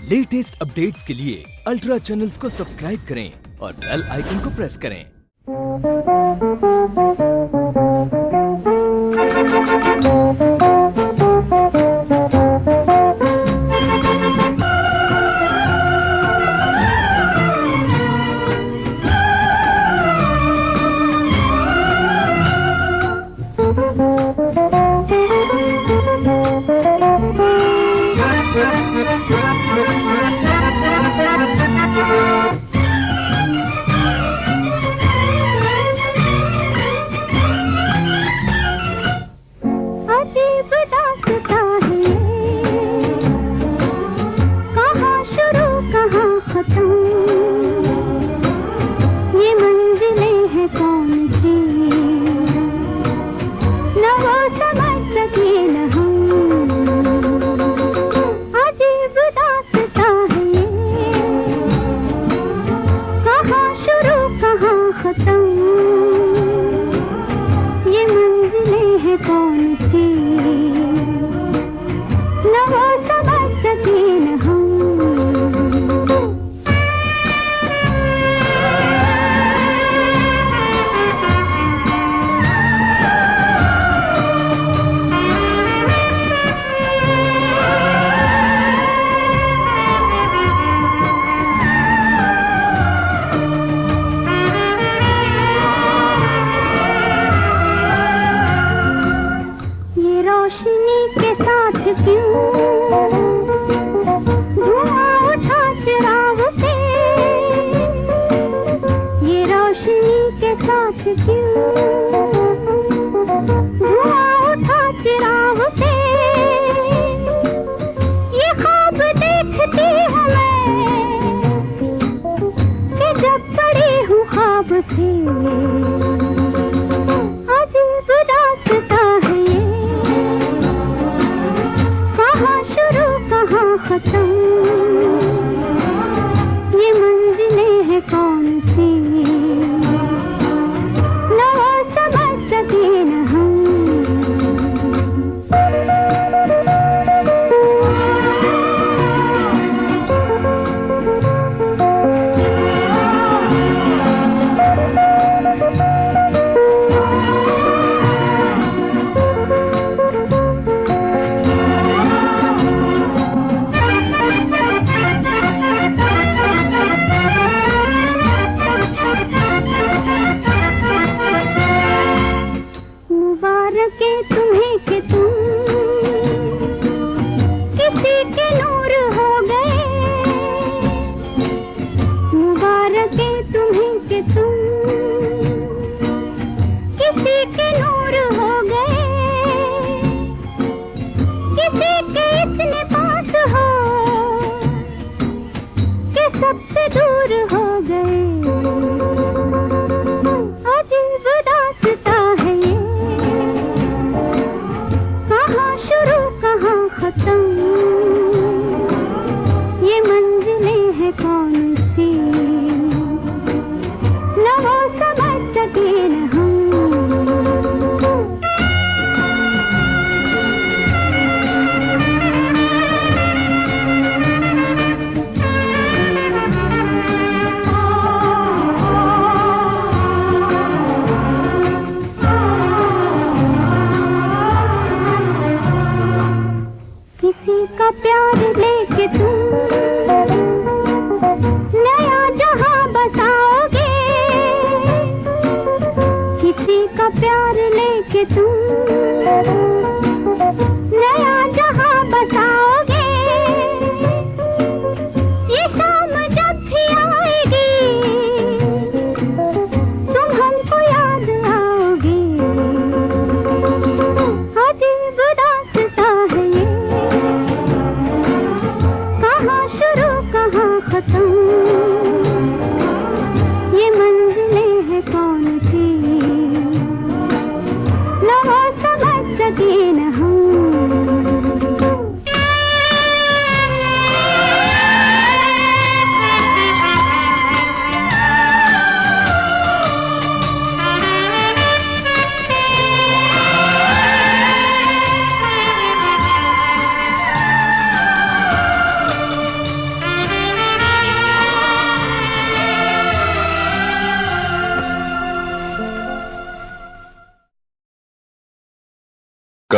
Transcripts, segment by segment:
Latest updates के लिए ultra channels को सब्सक्राइब करें और बेल आइकन को प्रेस करें।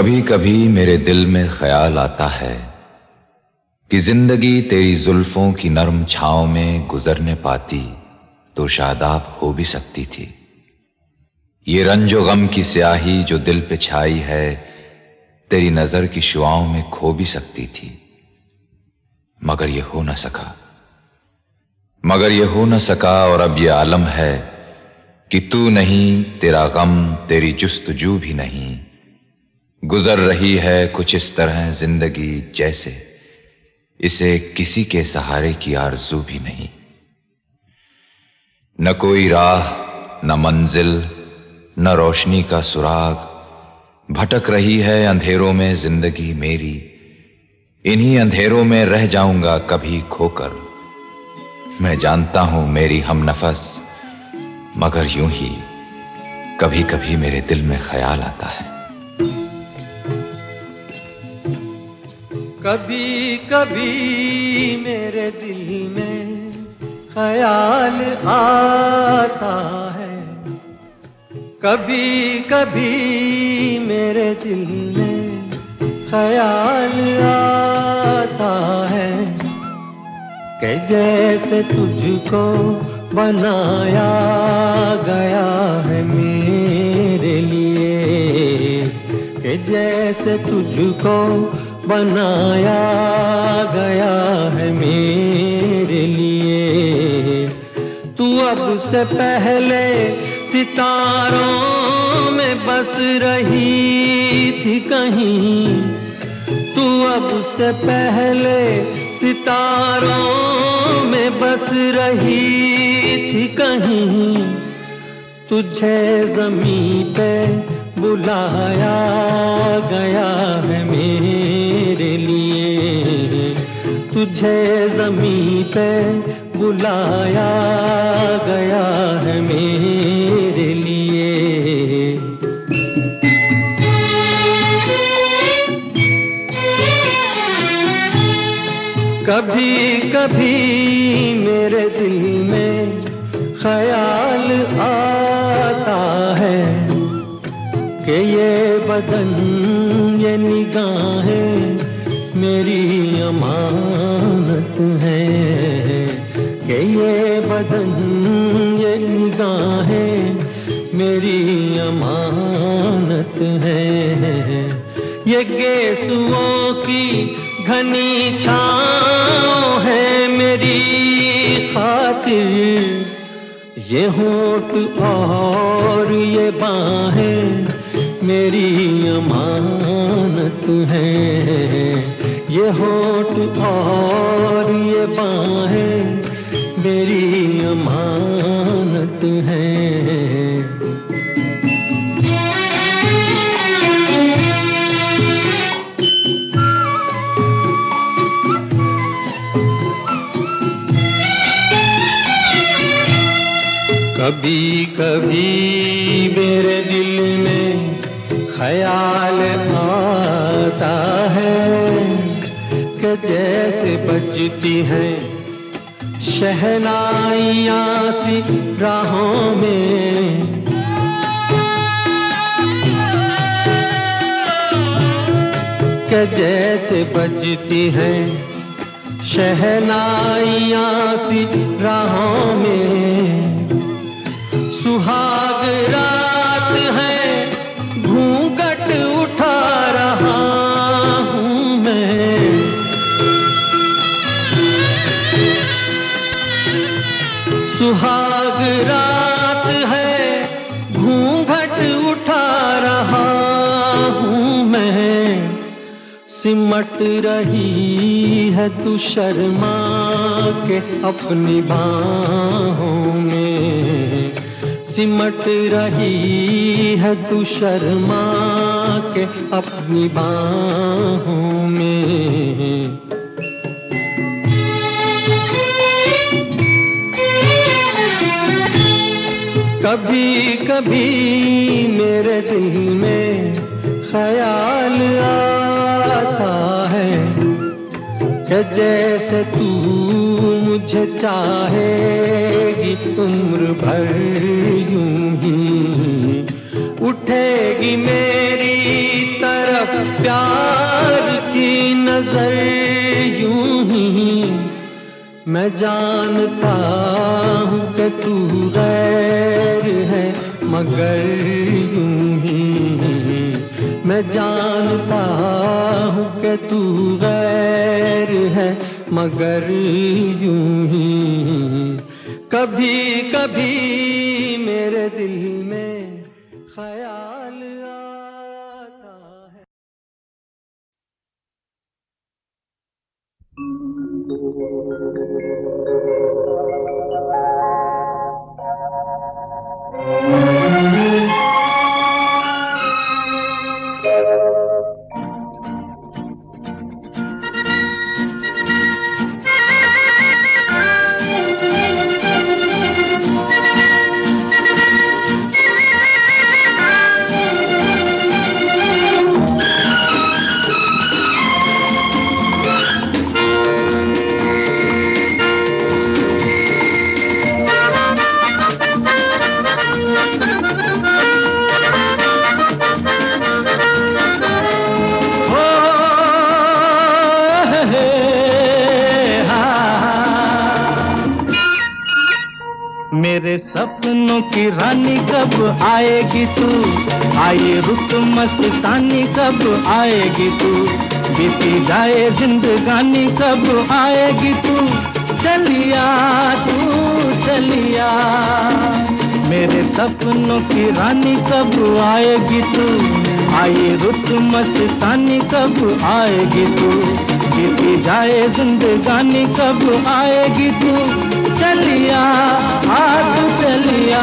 कभी कभी मेरे दिल में ख्याल आता है कि जिंदगी तेरी जुल्फों की नरम छांव में गुजरने पाती तो शादाब हो भी सकती थी। ये रंजो गम की स्याही जो दिल पे छाई है तेरी नजर की शुआओं में खो भी सकती थी। मगर ये हो न सका, मगर ये हो न सका। और अब ये आलम है कि तू नहीं, तेरा गम, तेरी जुस्तजू भी नहीं। गुजर रही है कुछ इस तरह जिंदगी जैसे इसे किसी के सहारे की आरज़ू भी नहीं। न कोई राह, न मंजिल, न रोशनी का सुराग। भटक रही है अंधेरों में जिंदगी मेरी। इन्हीं अंधेरों में रह जाऊंगा कभी खोकर। मैं जानता हूं मेरी हमनफस, मगर यूं ही कभी कभी मेरे दिल में ख्याल आता है। कभी कभी मेरे दिल में ख्याल आता है। कभी कभी मेरे दिल में ख्याल आता है कि जैसे तुझको बनाया गया है मेरे लिए, कि जैसे तुझको बनाया गया है मेरे लिए। तू अब से पहले सितारों में बस रही थी कहीं। तू अब से पहले सितारों में बस रही थी कहीं। तुझे ज़मीं पे बुलाया गया है मेरे लिए। तुझे ज़मीं पे बुलाया गया है मेरे लिए। कभी कभी मेरे दिल में ख्याल आता है कि ये बदन, ये निगाहें मेरी अमानत है। कि ये बदन, ये निगाहें मेरी अमानत है। ये गेसुओं की घनी छाँव है मेरी खातिर। ये होठ और ये बाहें मेरी अमानत हैं। ये होठ और ये बाहें मेरी अमानत हैं। कभी कभी मेरे दिल में ख्याल आता है कि जैसे बजती हैं शहनाइयाँ सी राहों में। कि जैसे बजती हैं शहनाइयाँ सी राहों में। सुहाग रात है, घूंघट उठा रहा हूँ मैं। सुहाग रात है, घूंघट उठा रहा हूँ मैं। सिमट रही है तू शर्मा के अपनी बाहों में। सिमट रही है तू शर्मा के अपनी बाहों में। कभी कभी मेरे दिल में ख्याल आता है कि जैसे तू मुझे चाहेगी उम्र भर यूं ही। उठेगी मेरी तरफ तरफ प्यार की नजर यूं ही मैं जानता हूँ कि तू गैर है मगर यूं ही मैं जानता हूँ कि तू गैर है मगर यूं ही कभी कभी मेरे दिल में ख्याल आता है। मेरे सपनों की रानी कब आएगी तू, आए रुत मस्तानी कब आएगी तू, बीती जाए जिंदगानी कब आएगी तू, चलिया तू चलिया। मेरे सपनों की रानी कब आएगी तू, आए रुत मस्तानी कब आएगी तू, बीती जाए जिंदगानी कब आएगी तू, चलिया आ तू चलिया।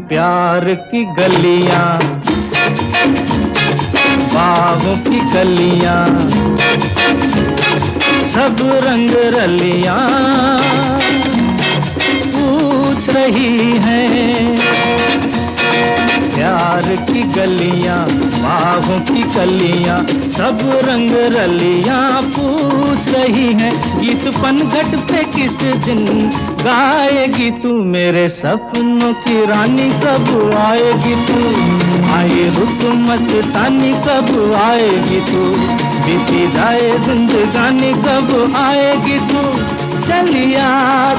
प्यार की गलियां बागों की कलियां सब रंग रलियां पूछ रही हैं। प्यार की गलियां बागों की कलियां सब रंग रलियां पूछ रही हैं। गीत पनघट पे किस दिन गाएगी तू, मेरे सपनों की रानी कब आएगी तू, आए रुत मस्तानी कब आएगी तू, बीती जाए जिंदगानी कब आएगी तू, चलिया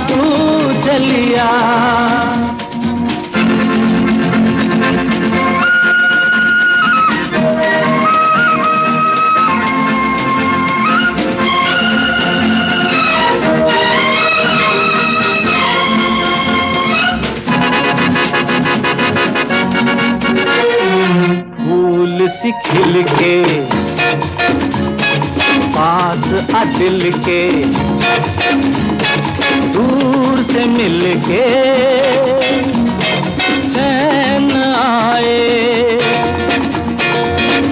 तू चलिया। फूल सी खिल के पास आ दिल के, दूर से मिल के चैन आए।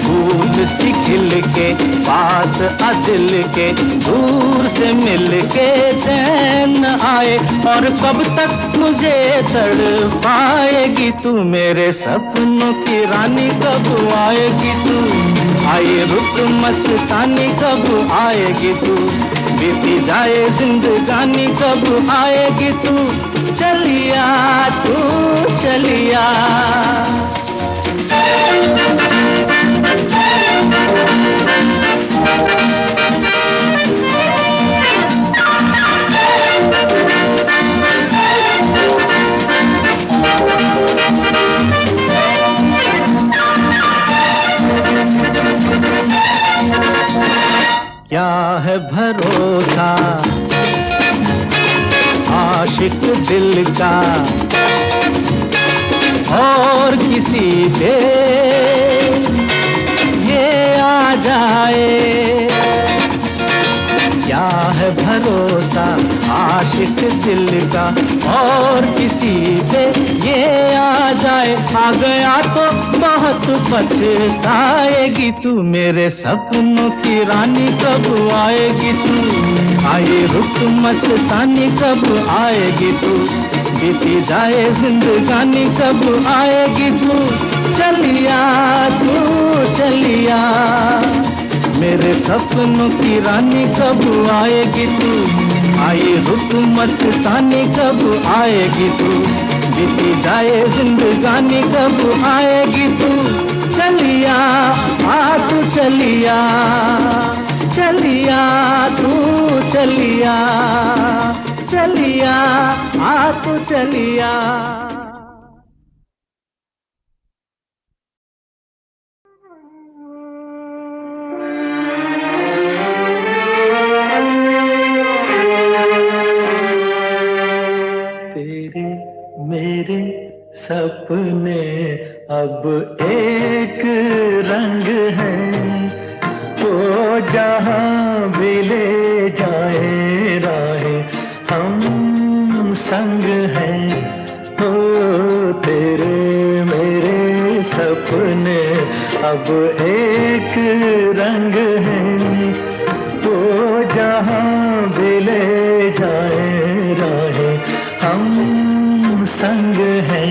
फूल सी खिल के पास आ दिल के, दूर से मिल के चैन आए। और कब तक मुझे तड़पाएगी तू, मेरे सपनों की रानी कब आएगी तू, आए रुत मस्तानी कब आएगी तू, बीती जाए जिंदगानी कब आएगी तू, चलिया तू चलिया। क्या है भरोसा आशिक दिल का और किसी पे ये आ जाए, क्या है भरोसा आशिक दिल का, और किसी पे ये आ जाए आ गया तो बहुत पछताएगी तू। मेरे सपनों की रानी कब आएगी तू, आए रुक मस्तानी कब आएगी तू, बीती जाए जिंदगानी कब आएगी तू। चलिया तू चलिया, मेरे सपनों की रानी कब आएगी तू, आई रुक मस्तानी कब आएगी तू, बीती जाए जिंदगानी कब आएगी तू। चलिया आ तू चलिया, चलिया तू चलिया, चलिया आ तू चलिया। मेरे सपने अब एक रंग हैं, वो जहाँ भी ले जाए राहें हम संग हैं। ओ तेरे मेरे सपने अब एक रंग हैं, वो जहाँ भी ले जाए राहें हम संग हैं।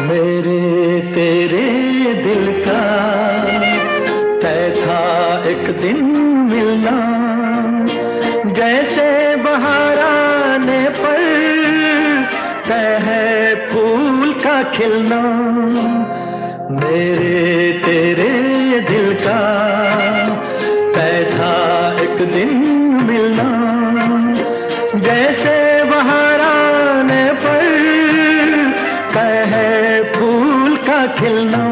मेरे तेरे दिल का तय था एक दिन मिलना, जैसे बहार आने पर तय है फूल का खिलना। मेरे तेरे दिल का तय था एक दिन मिलना, जैसे बहार आने पर तय है फूल का खिलना।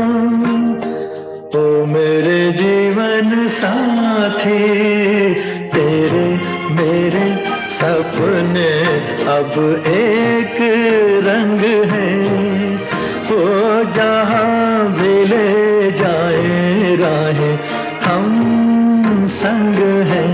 ओ मेरे जीवन साथी तेरे मेरे सपने अब एक रंग हैं, वो जहाँ भी ले जाए राहें हम संग हैं।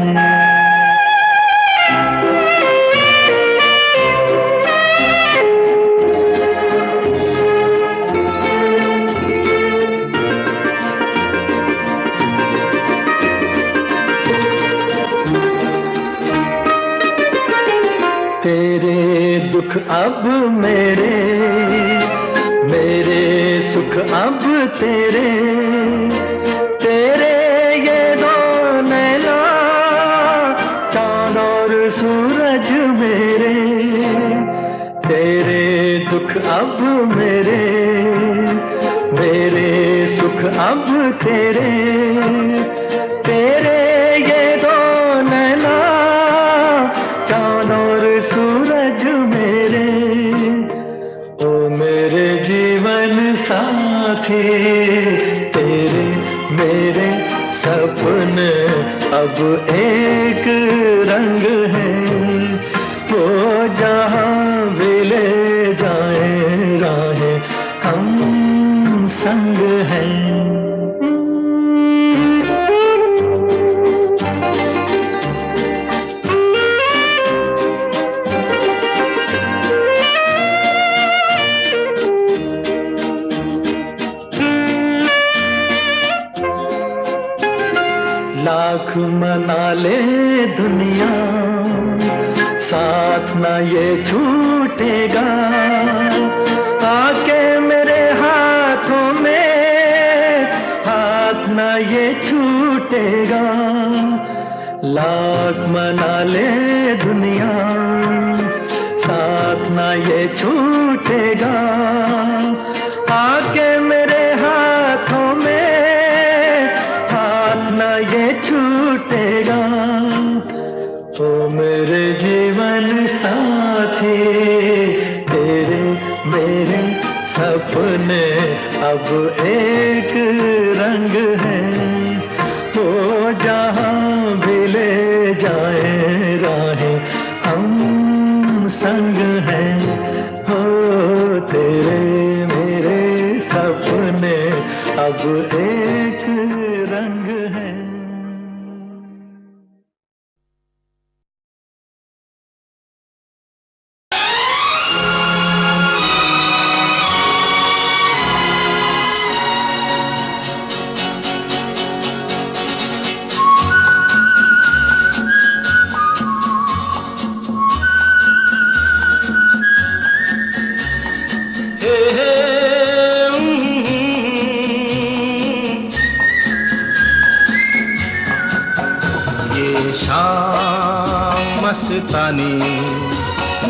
तेरे दुख अब मेरे, मेरे सुख अब तेरे, तेरे ये दो नैना चाँद और सूरज मेरे। तेरे दुख अब मेरे, मेरे सुख अब तेरे, तेरे ये दो नैना चाँद और सूरज मेरे। ओ मेरे जीवन साथी तेरे मेरे सपने अब एक रंग हैं, वो जहाँ भी ले जाए राहें हम संग हैं। लाख मना ले दुनिया साथ ना ये छूटेगा, आके मेरे हाथों में हाथ ना ये छूटेगा। लाख मना ले दुनिया साथ ना ये छूटेगा, आके मेरे हाथों में हाथ ना ये छूटेगा। ओ मेरे जीवन साथी तेरे मेरे सपने अब एक रंग हैं, वो जहाँ भी ले जाए राहें हम अब एक रंग है। मस्तानी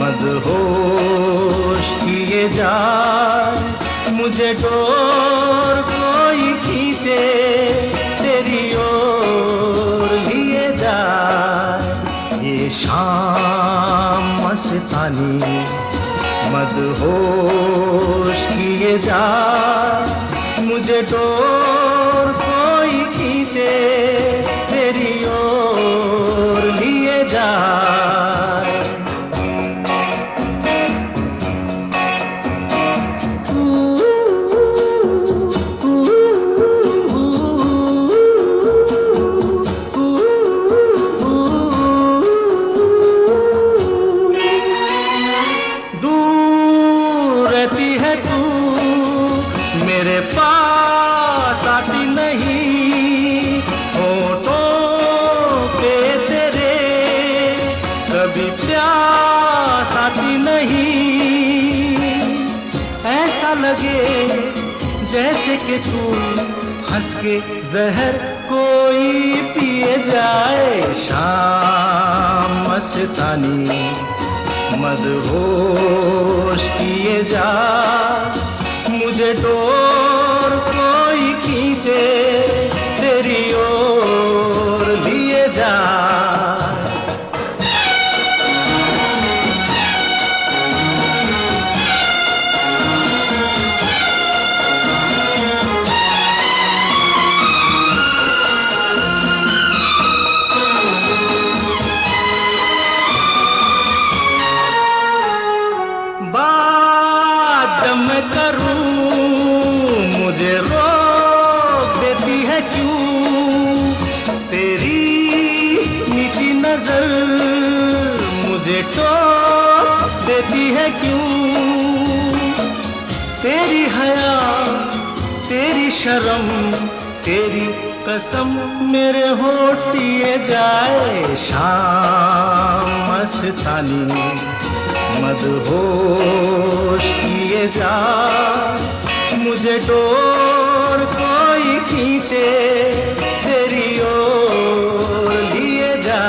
मदहोश किए जाए, मुझे डोर कोई खींचे तेरी ओर लिए जाए। ये शाम मस्तानी मदहोश किए जाए, मुझे डोर कोई खींचे तेरी ओर लिए जाए। दूर रहती है तू, मेरे पास आती नहीं, होठों पे तेरे कभी प्यास आती नहीं। ऐसा लगे जैसे कि तू हंस के जहर कोई पिए जाए। शाम मस्तानी मदहोश किए जा, मुझे डोर कोई खींचे तेरी ओर लिए जा। बात जब मैं करूं मुझे रोक देती है क्यों, तेरी नीची नजर मुझे टोक देती है क्यों। तेरी हया तेरी शर्म तेरी कसम मेरे होठ सिए जाए। शाम मस्तानी मदहोश किए जा, मुझे डोर कोई खींचे तेरी ओर लिए जा।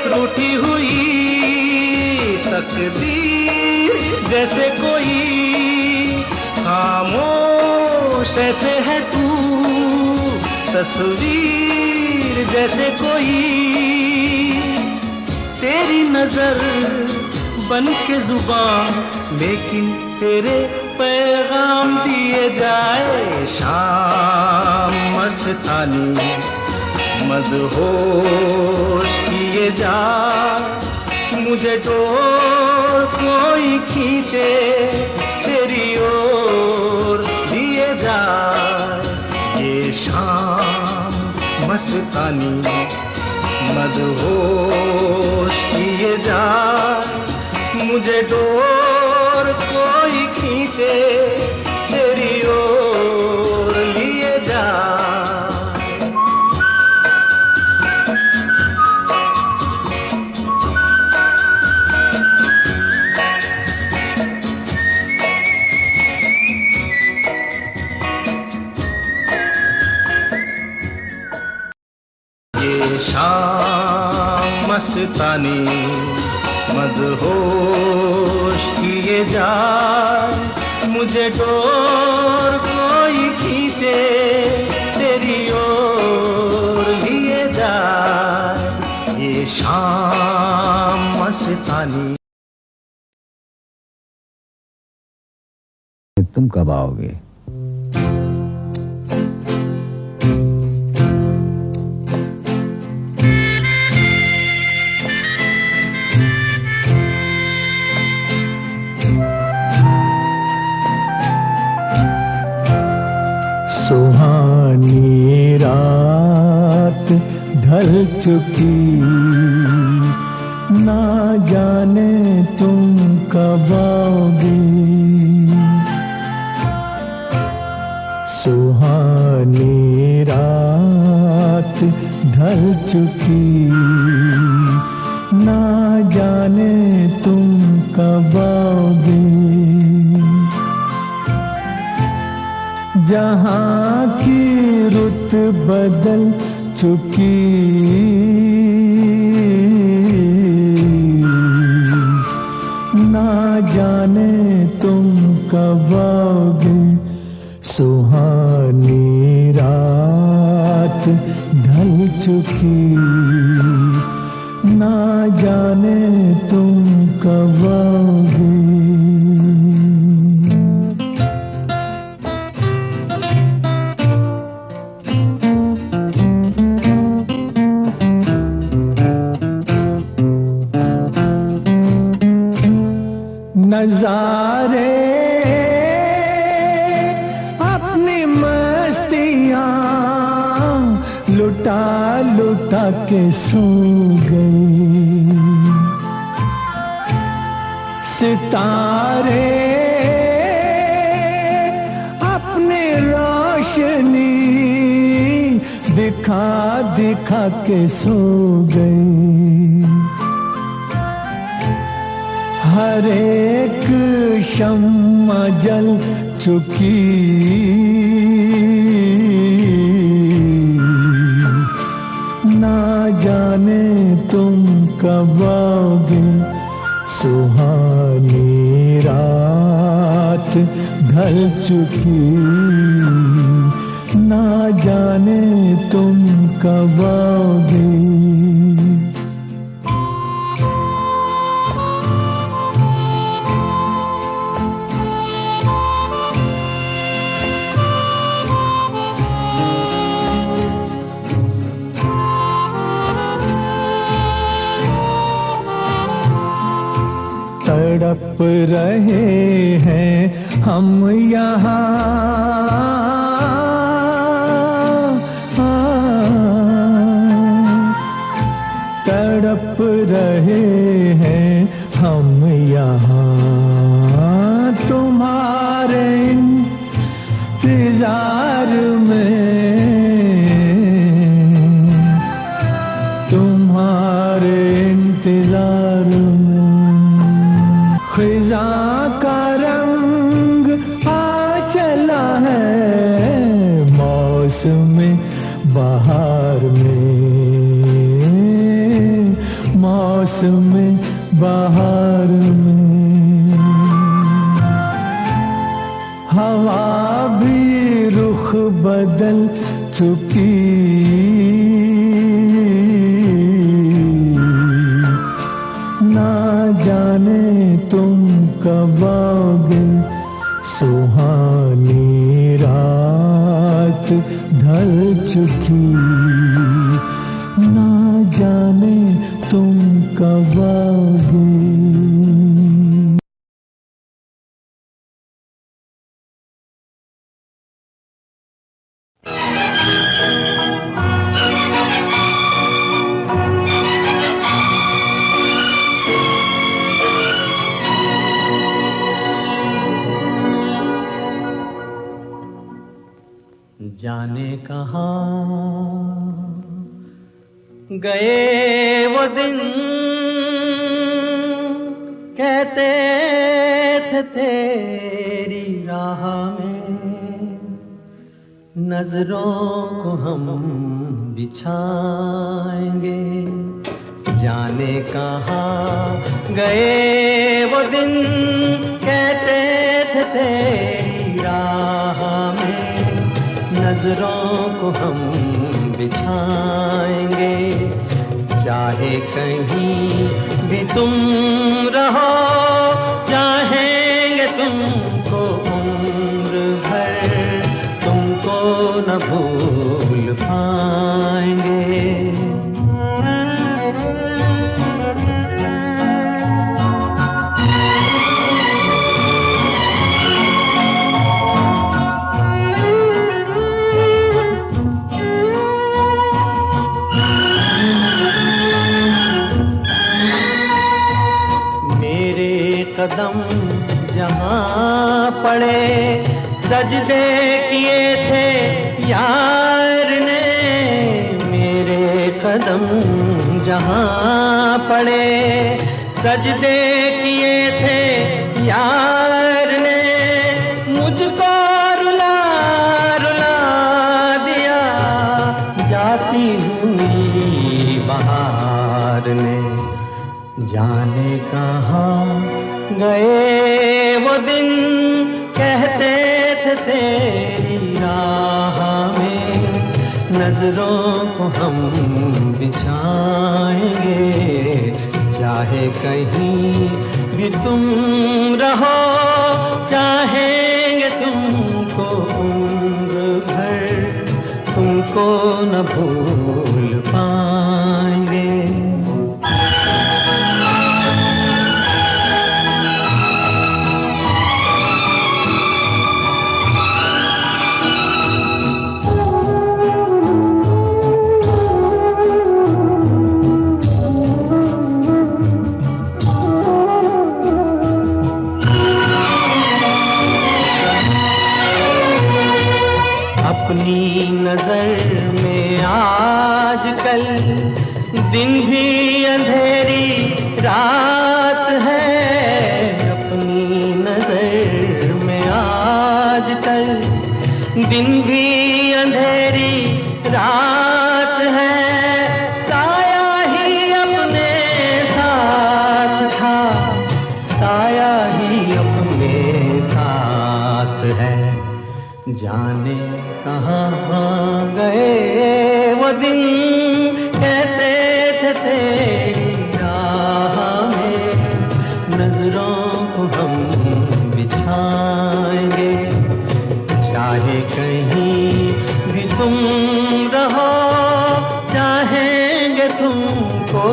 रूठी हुई तकदीर जैसे कोई, खामोश ऐसे है तू तस्वीर जैसे कोई। तेरी नजर बन के जुबान लेकिन तेरे पैगाम दिए जाए। शाम मस्तानी मदहोश किए जा, मुझे डोर कोई खींचे तेरी ओर लिए जा। ये शाम मस्तानी मदहोश किए जा, मुझे डोर कोई खींचे तेरी ओर लिए जा। शाम मस्तानी मदहोश किए जा, मुझे डोर कोई खींचे तेरी ओर। जाए ये शाम मस्तानी। तुम कब आओगे? सुहानी रात ढल चुकी, ना जाने तुम कब आओगे। सुहानी रात ढल चुकी, ना जाने तुम कब आओगे। जहाँ की रुत बदल चुकी, ना जाने तुम कब आओगे। सुहानी रात ढल चुकी, ना जाने तुम कब आओगे। नजारे अपनी मस्तियाँ लुटा लुटा के सो गई। सितारे अपनी रोशनी दिखा दिखा के सो गई। हर एक शम्मा जल चुकी, ना जाने तुम कब आओगे। सुहानी रात ढल चुकी, ना जाने तुम कब आओगे। तड़प रहे हैं हम यहाँ, तड़प रहे हैं हम यहाँ तुम्हारे इंतजार में, तुम्हारे इंतजार में। खिज़ां का रंग आ चला है मौसम बहार में, मौसम बहार में। हवा भी रुख बदल चुकी, ना जाने तुम कब आओगे। सुहानी रात ढल चुकी, ना जाने तुम कब आओगे। जाने कहाँ गए वो दिन, कहते थे तेरी राह में नजरों को हम बिछाएंगे। जाने कहाँ गए वो दिन, कहते थे तेरी राह में नजरों को हम बिछाएंगे। चाहे कहीं भी तुम रहो, चाहेंगे तुमको उम्र भर, तुमको न भूल पाएंगे। कदम जहाँ पड़े, सजदे किए थे यार ने। मेरे कदम जहाँ पड़े, सजदे किए थे यार ने। मुझको रुला रुला दिया जाती हुई बहार ने। जाने कहाँ गए वो दिन, कहते थे तेरी राह में नजरों को हम बिछाएंगे। चाहे कहीं भी तुम रहो, चाहेंगे तुमको उम्र भर, तुमको न भूल पाएंगे। अपनी नजर में आजकल दिन भी अंधेरी रात है। अपनी नजर में आजकल दिन भी अंधेरी रात है। साया ही अपने साथ था, साया ही अपने साथ है। जाने कहाँ गए वो दिन, कहते थे तेरी राह में नजरों को हम बिछाएंगे। चाहे कहीं भी तुम रहो, चाहेंगे तुमको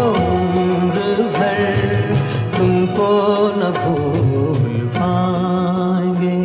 उम्र भर, तुमको न भूल पाएंगे।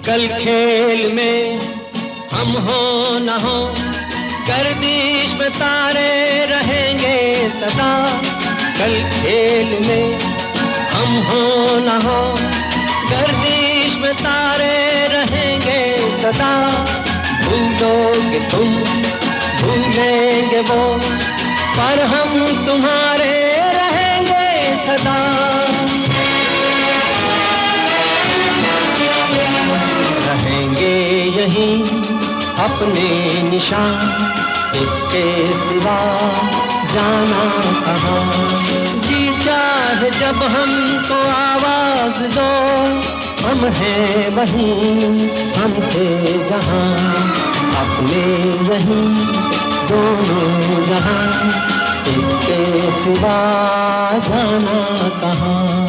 कल खेल में हम हो न हो, गर्दिश में तारे रहेंगे सदा। कल खेल में हम हो न हो, गर्दिश में तारे रहेंगे सदा। भूलोगे तुम, भूलेंगे वो, पर हम तुम्हारे रहेंगे सदा। रहेंगे यहीं अपने निशान, इसके सिवा जाना कहाँ। जी चाहे जब हमको आवाज दो, हम हैं वहीं, हम थे जहाँ। अपने यहीं दोनों जहाँ, इसके सिवा जाना कहाँ।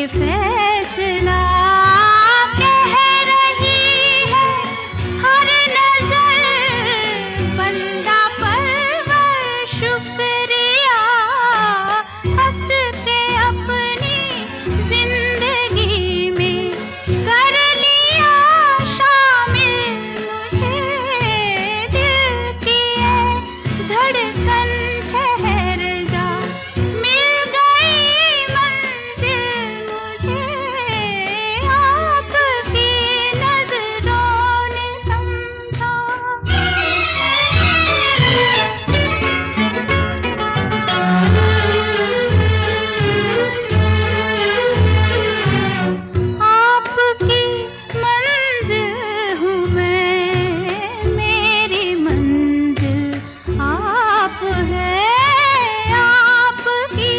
फैसला कह रही है हर नजर बंदा परवर शुक्रिया हंस के अपनी जिंदगी में कर लिया शामिल मुझे दिल की है धड़कन ठहर जा मिल गई मंजिल मुझे आपकी नजरों ने समझा। आपकी मंजिल हूँ मैं मेरी मंजिल आप है आपकी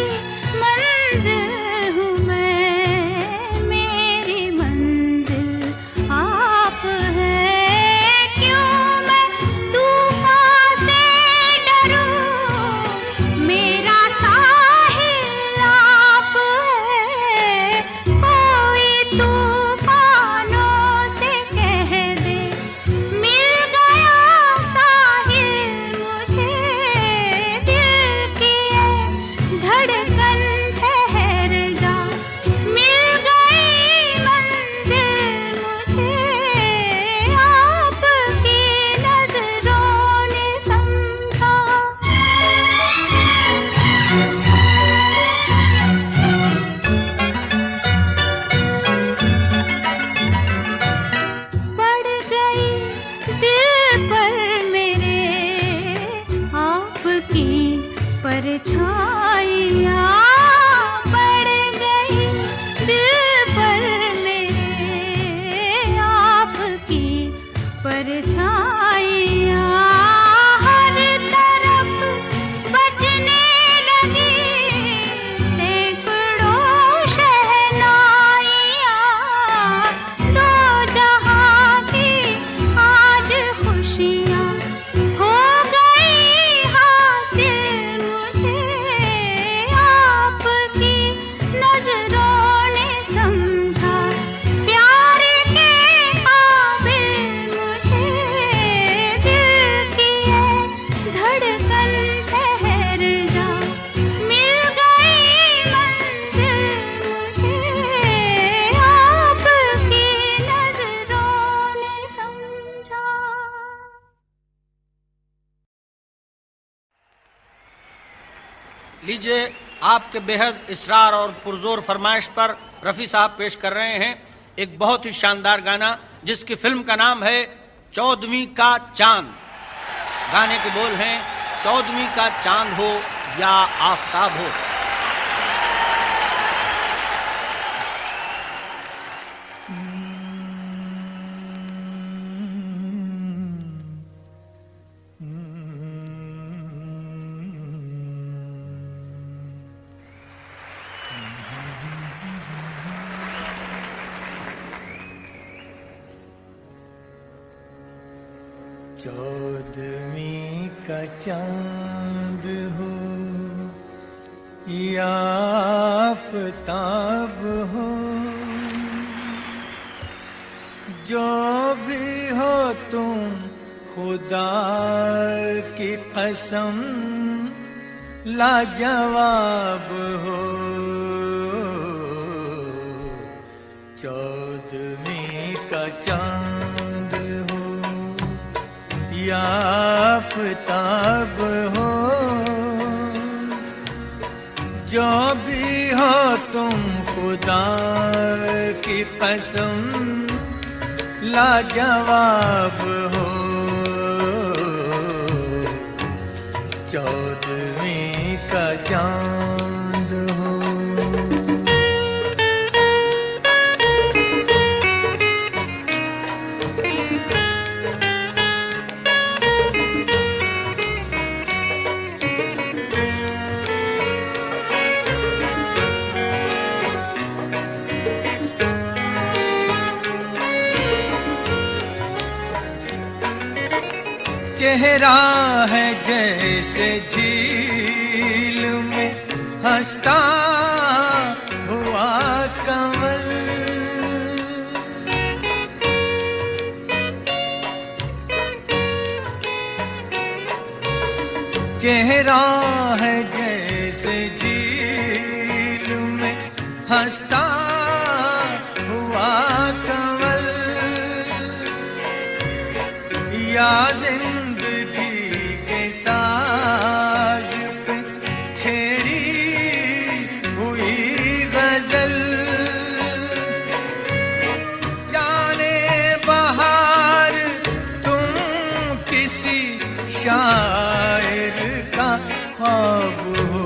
मंजिल हूँ मैं मेरी मंजिल आप है क्यों मैं तूफान से डरूं मेरा साहिल आप है कोई तूफानों से कह दे मिल गया साहिल मुझे दिल की है धड़कन ठहर जा मिल गई मंजिल मुझे आपकी नजरों ने समझा। पड़ गई दिल पर मेरे आपकी परछाइयाँ पड़ गई दिल पर मेरे आपकी परछाइयाँ हर तरफ बजने लगी सैकड़ों शहनाइयाँ दो जहाँ की आज खुशियाँ हो गई हासिल मुझे आपकी नजरों ने समझा प्यार के काबिल मुझे दिल की है धड़कन ठहर जा मिल गई मंजिल मुझे आपकी नजरों ने समझा। लीजिए आपके बेहद इसरार और पुरजोर फरमाइश पर रफ़ी साहब पेश कर रहे हैं एक बहुत ही शानदार गाना जिसकी फिल्म का नाम है 14वीं का चांद। गाने के बोल हैं 14वीं का चांद हो या आफताब हो। चौदहवीं का चांद हो या आफताब हो जो भी हो तुम खुदा की कसम लाजवाब हो। 14वीं का चांद हो या आफताब हो जो भी हो तुम खुदा की कसम लाजवाब हो। 14वीं का चांद हो। चेहरा है जैसे झील में हंसता हुआ का चेहरा है जैसे झील में हंसता हुआ कमल, या जिंदगी के साज पे छेड़ी हुई गजल। जाने बहार तुम किसी शायर का ख्वाब हो,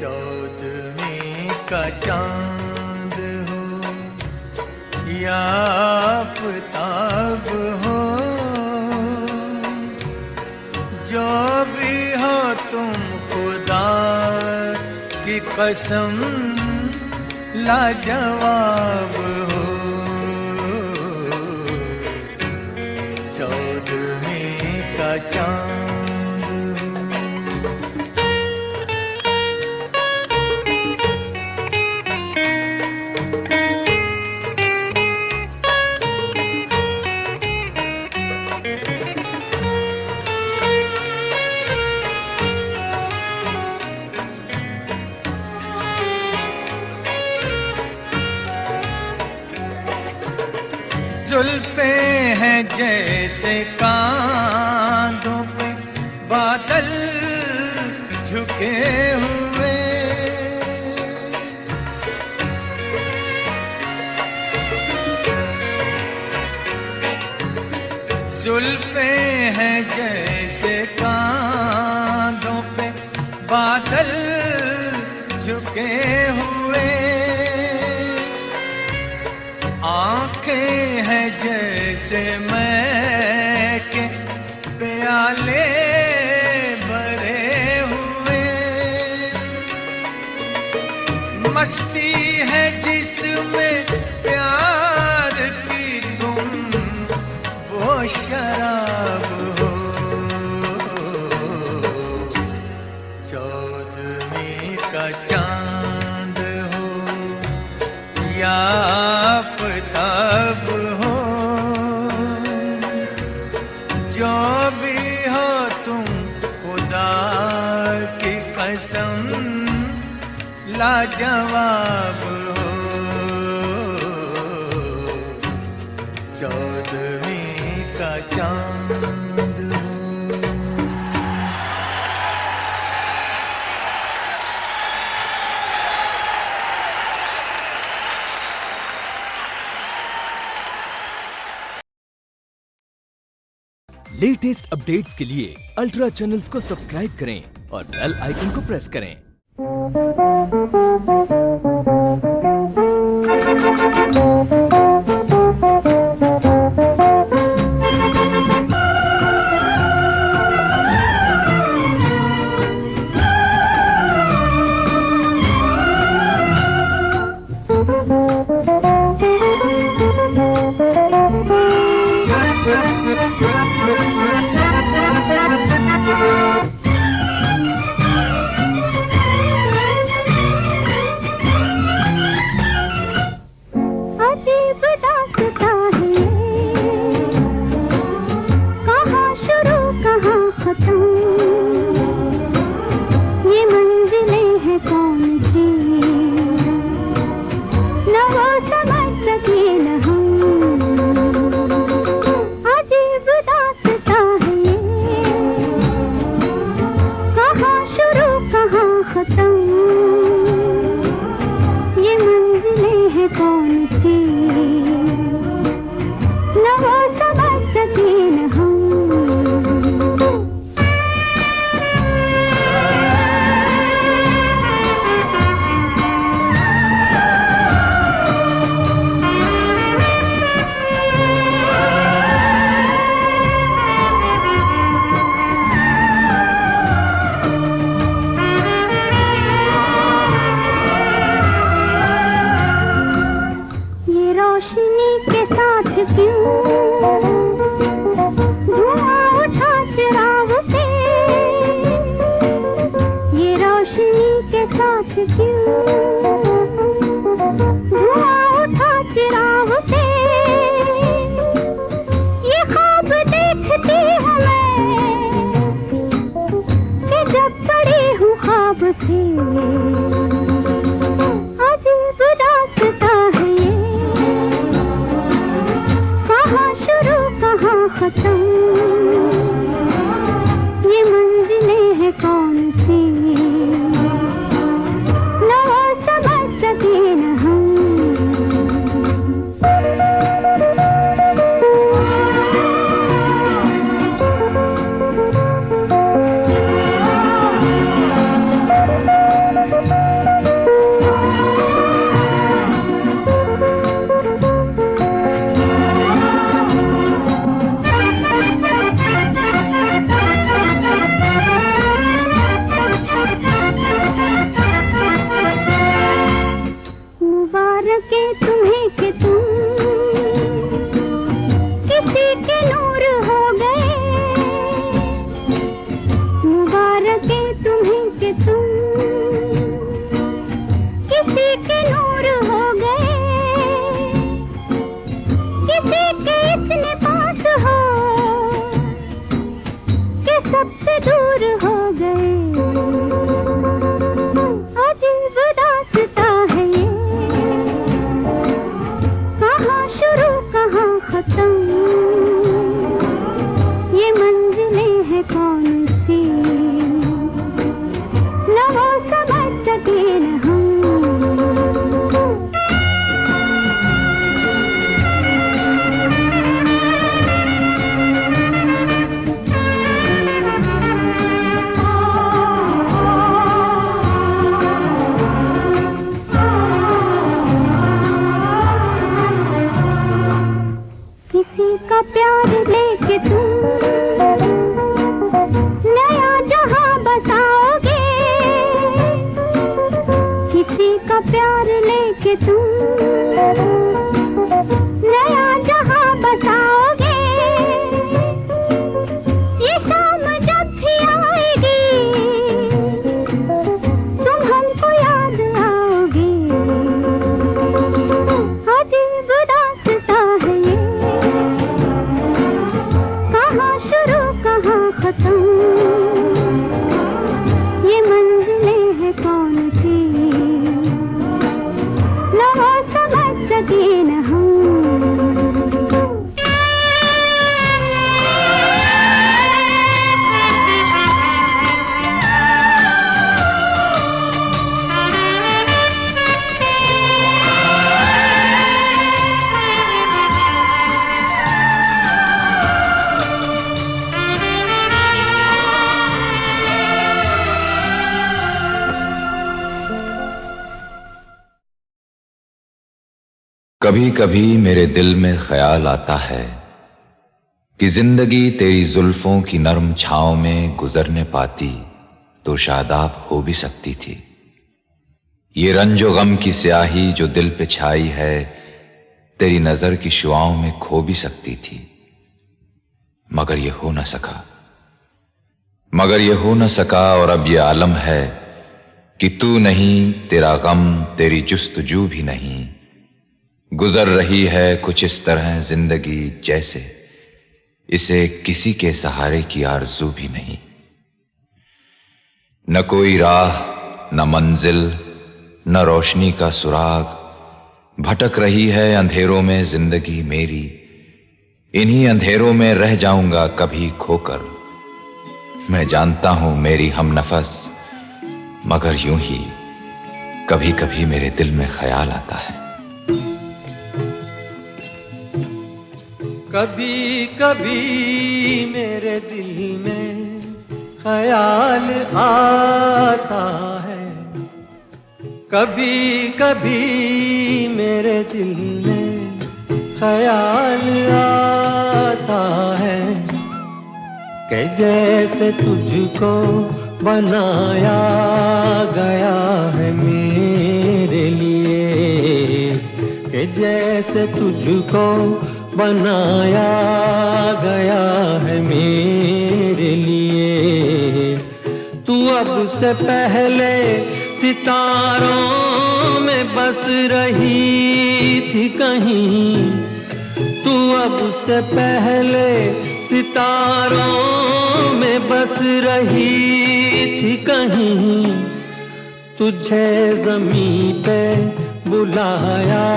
चौदहवीं का चांद हो या आफताब हो, जो भी हो तुम खुदा की कसम लाजवाब हो, चौदहवीं का चांद हो। जुल्फे हैं जैसे कांधों पे बादल झुके हुए, जुल्फे हैं जैसे कांधों पे बादल झुके हुए, आंखें हैं जैसे मैं के प्याले भरे हुए, मस्ती है जिसमें प्यार की तुम वो शराब हो, चौदहवीं का चांद हो या आफताब हो, जो भी हो तुम खुदा की कसम लाजवाब हो, चौदहवीं का चांद हो। लेटेस्ट अपडेट्स के लिए अल्ट्रा चैनल्स को सब्सक्राइब करें और बेल आइकन को प्रेस करें। किसी का प्यार लेके तुम नया जहां बसाओगे। ये शाम जब भी आएगी तुम हमको याद आओगे। अजीब दास्तां है ये, कहाँ शुरू कहाँ खत्म, ये मंजिलें हैं कौन सी न वो समझ सके न हम। कभी कभी मेरे दिल में ख्याल आता है कि जिंदगी तेरी जुल्फों की नरम छांव में गुजरने पाती तो शादाब हो भी सकती थी। ये रंजो गम की स्याही जो दिल पे छाई है तेरी नजर की शुआओं में खो भी सकती थी। मगर ये हो न सका, मगर ये हो न सका। और अब ये आलम है कि तू नहीं, तेरा गम, तेरी जुस्तजू भी नहीं। गुजर रही है कुछ इस तरह जिंदगी जैसे इसे किसी के सहारे की आरज़ू भी नहीं। न कोई राह, न मंजिल, न रोशनी का सुराग, भटक रही है अंधेरों में जिंदगी मेरी। इन्हीं अंधेरों में रह जाऊंगा कभी खोकर। मैं जानता हूं मेरी हमनफस, मगर यूं ही कभी कभी मेरे दिल में ख्याल आता है। कभी कभी मेरे दिल में ख्याल आता है, कभी कभी मेरे दिल में ख्याल आता है कि जैसे तुझको बनाया गया है मेरे लिए, कि जैसे तुझको बनाया गया है मेरे लिए। तू अब से पहले सितारों में बस रही थी कहीं, तू अब से पहले सितारों में बस रही थी कहीं। तुझे ज़मीं पे बुलाया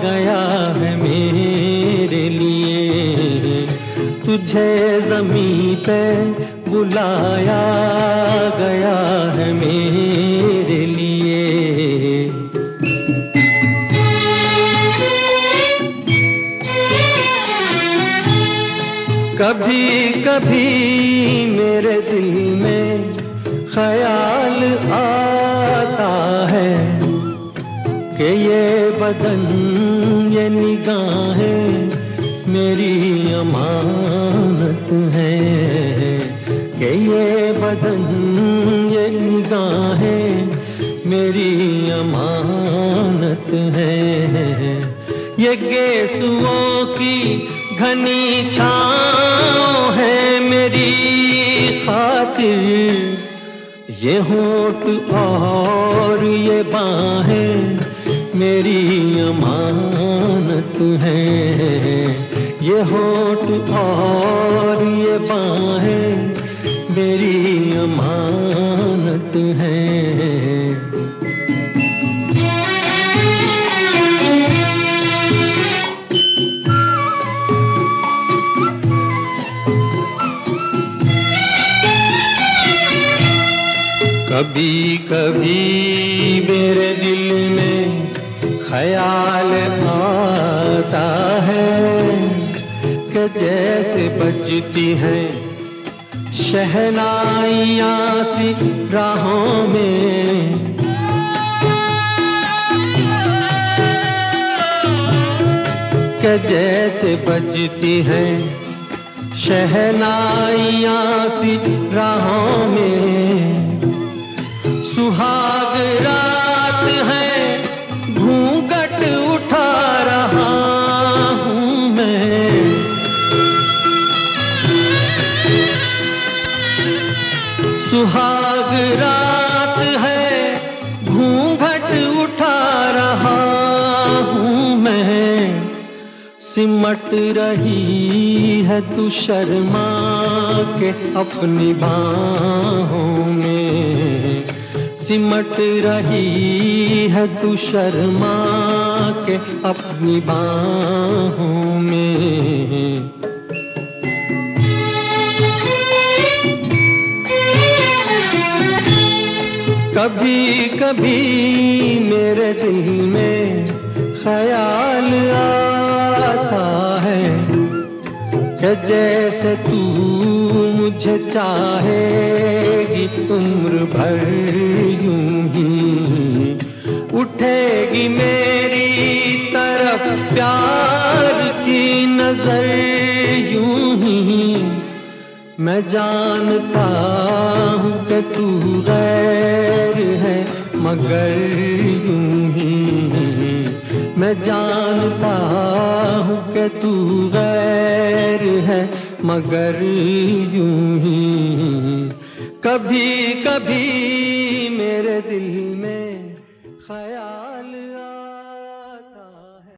गया है मेरे लिए, तुझे ज़मीं पे बुलाया गया है मेरे लिए। कभी कभी मेरे दिल में ख्याल आता है कि ये बदन, ये निगाहें मेरी अमानत है, कि ये बदन, ये निगाहें मेरी अमानत है। ये गेसुओं की घनी छाँव है मेरी खातिर, ये होठ और ये बाहें मेरी अमानत है। ये होठ और ये बाहें मेरी अमानत है। कभी कभी मेरे दिल में ख्याल आता है कि जैसे बजती हैं शहनाइयाँ सी राहों में, कि जैसे बजती हैं शहनाइयाँ सी राहों में। सुहाग रात सिमट रही है तू शर्मा के अपनी बाहों में, सिमट रही है तू शर्मा के अपनी बाहों में। कभी कभी मेरे दिल में ख्याल आता है कि जैसे तू मुझे चाहेगी उम्र भर यूं ही, उठेगी मेरी तरफ प्यार की नजर यूं ही। मैं जानता हूँ कि तू गैर है मगर यूं ही, मैं जानता हूँ कि तू गैर है मगर यूं ही। कभी कभी मेरे दिल में ख्याल आता है।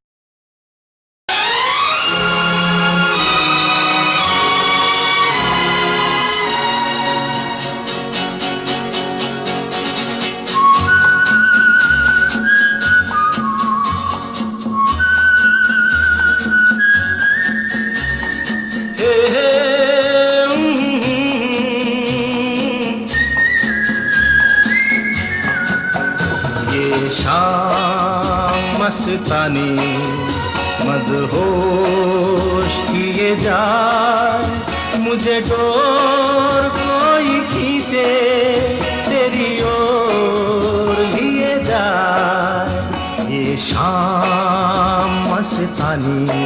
मस्तानी मदहोश किए जाए, मुझे डोर कोई खींचे तेरी ओर लिए जाए। ये शाम मस्तानी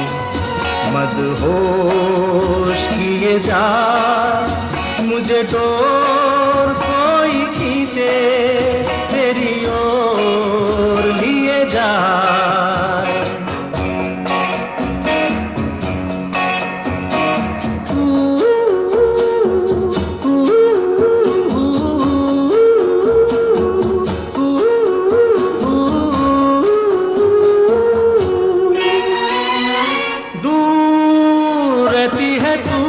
मदहोश किए जाए, मुझे डोर कोई खींचे तेरी ओर लिए जाए। दूर रहती है तू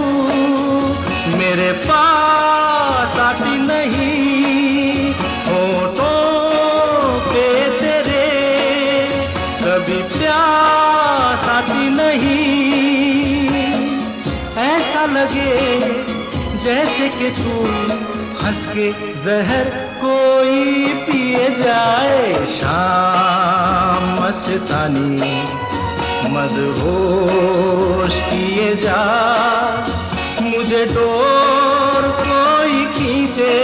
मेरे पास आती नहीं, होठों पे तेरे कभी प्यास आती नहीं। ऐसा लगे जैसे कि तू हंस के जहर कोई पिए जाए। शाम मस्तानी मदहोश किए जा, मुझे डोर कोई खींचे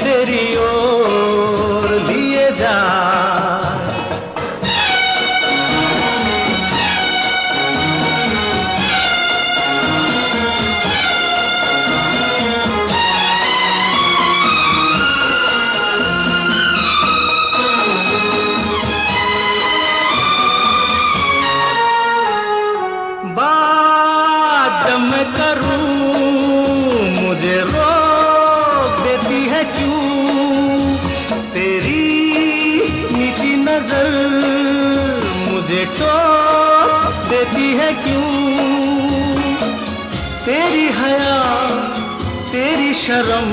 तेरी ओर लिए जा। बात जब मैं करूं मुझे रोक देती है क्यों, तेरी नीची नजर मुझे टोक देती है क्यों। तेरी हया तेरी शर्म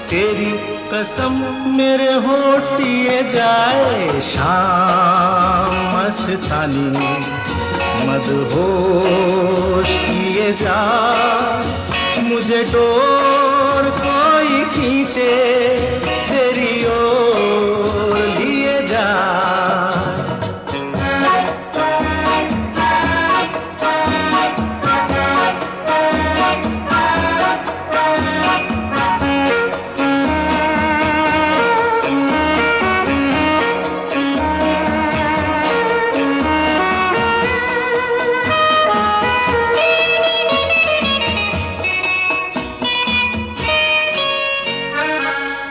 तेरी कसम मेरे होठ सिए जाए। शाम मस्तानी मदहोश किए जा, मुझे डोर कोई खींचे तेरी ओर लिए जा।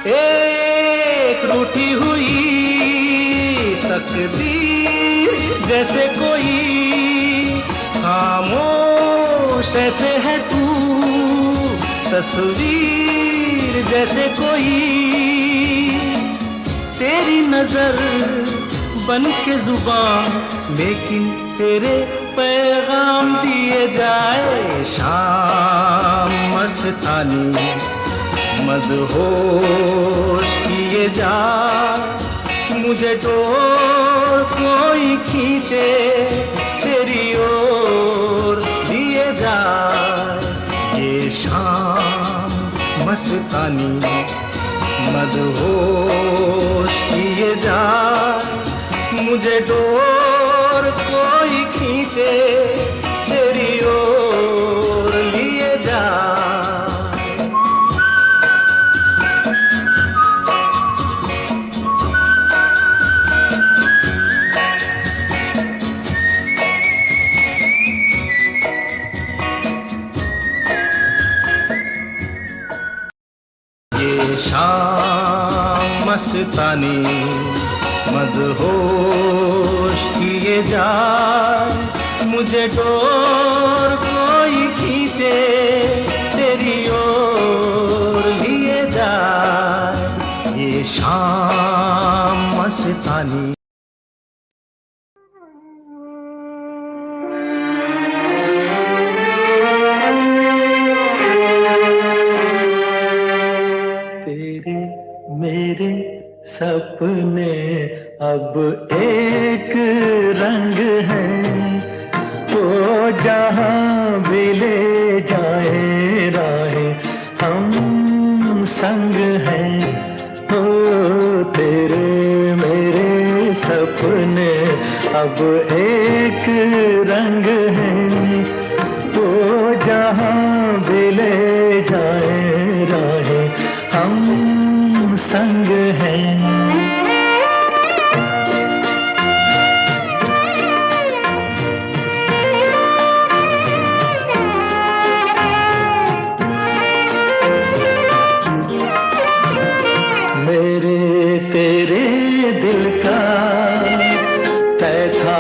एक रूठी हुई तकदीर जैसे कोई, खामोश ऐसे है तू तस्वीर जैसे कोई। तेरी नजर बन के जुबान लेकिन तेरे पैगाम दिए जाए शाम मस्तानी मदहोश किए जाए मुझे डोर कोई खींचे तेरी ओर दिए जाए ये शाम मस्तानी मदहोश किए जाए मुझे डोर कोई खींचे तेरी ओर लिए जाए शाम मस्तानी मदहोश किए जाए मुझे डोर कोई खींचे तेरी ओर लिए जाए ये शाम मस्तानी मेरे सपने अब एक रंग है वो जहाँ भी ले जाए राहें हम संग हैं ओ तेरे मेरे सपने अब एक रंग है वो जहाँ भी ले जाए राहें हम संग हैं मेरे तेरे दिल का तय था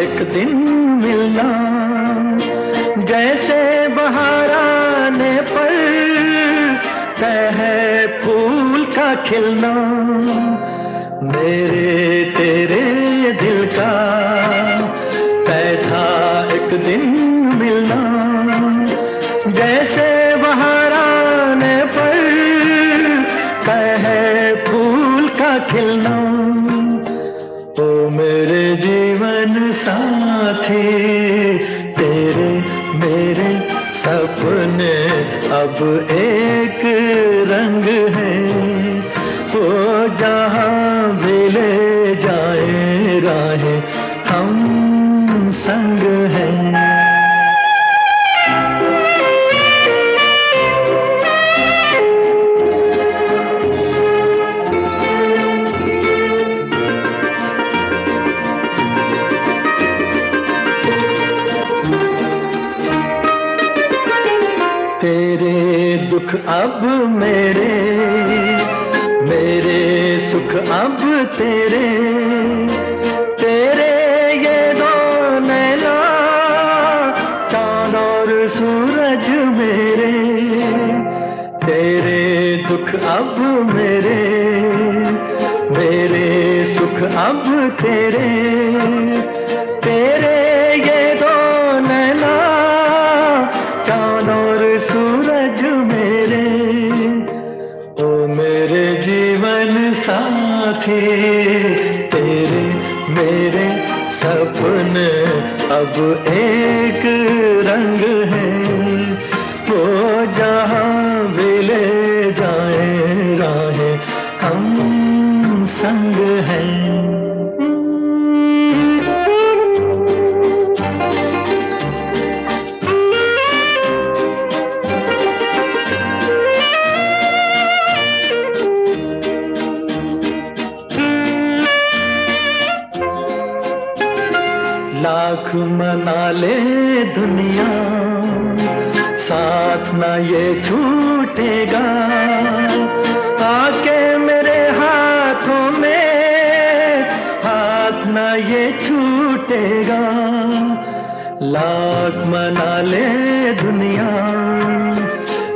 एक दिन मिलना जैसे बहार आने पर तय है फूल का खिलना मेरे तेरे दिल का तय था एक दिन मिलना जैसे बहार आने पर तय है फूल का खिलना ओ मेरे जीवन साथी तेरे मेरे सपने अब एक रंग है वो जहाँ भी ले जाए राहें हम संग हैं तेरे दुख अब मेरे मेरे सुख अब तेरे तेरे ये दो नैना चांद और सूरज मेरे तेरे दुख अब मेरे मेरे सुख अब तेरे तेरे ये दो नैना चांद और सूरज मेरे ओ मेरे जीवन साथी तेरे मेरे सपने अब एक रंग है वो जहाँ भी ले जाए राहें हम संग हैं लाख मना ले दुनिया साथ ना ये छूटेगा आके मेरे हाथों में हाथ ना ये छूटेगा लाख मना ले दुनिया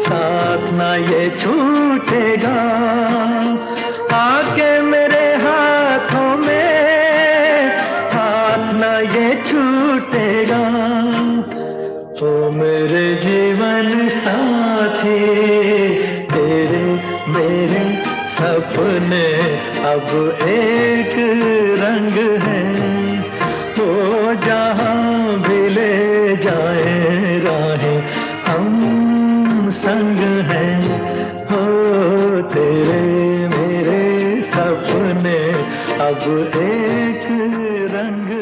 साथ ना ये छूटेगा आके मेरे हाथों में हाथ ना ये छूटेगा ओ मेरे जीवन साथी, तेरे मेरे सपने अब एक रंग हैं। वो जहाँ भी ले जाए राहें, हम संग हैं। हो तेरे मेरे सपने अब एक रंग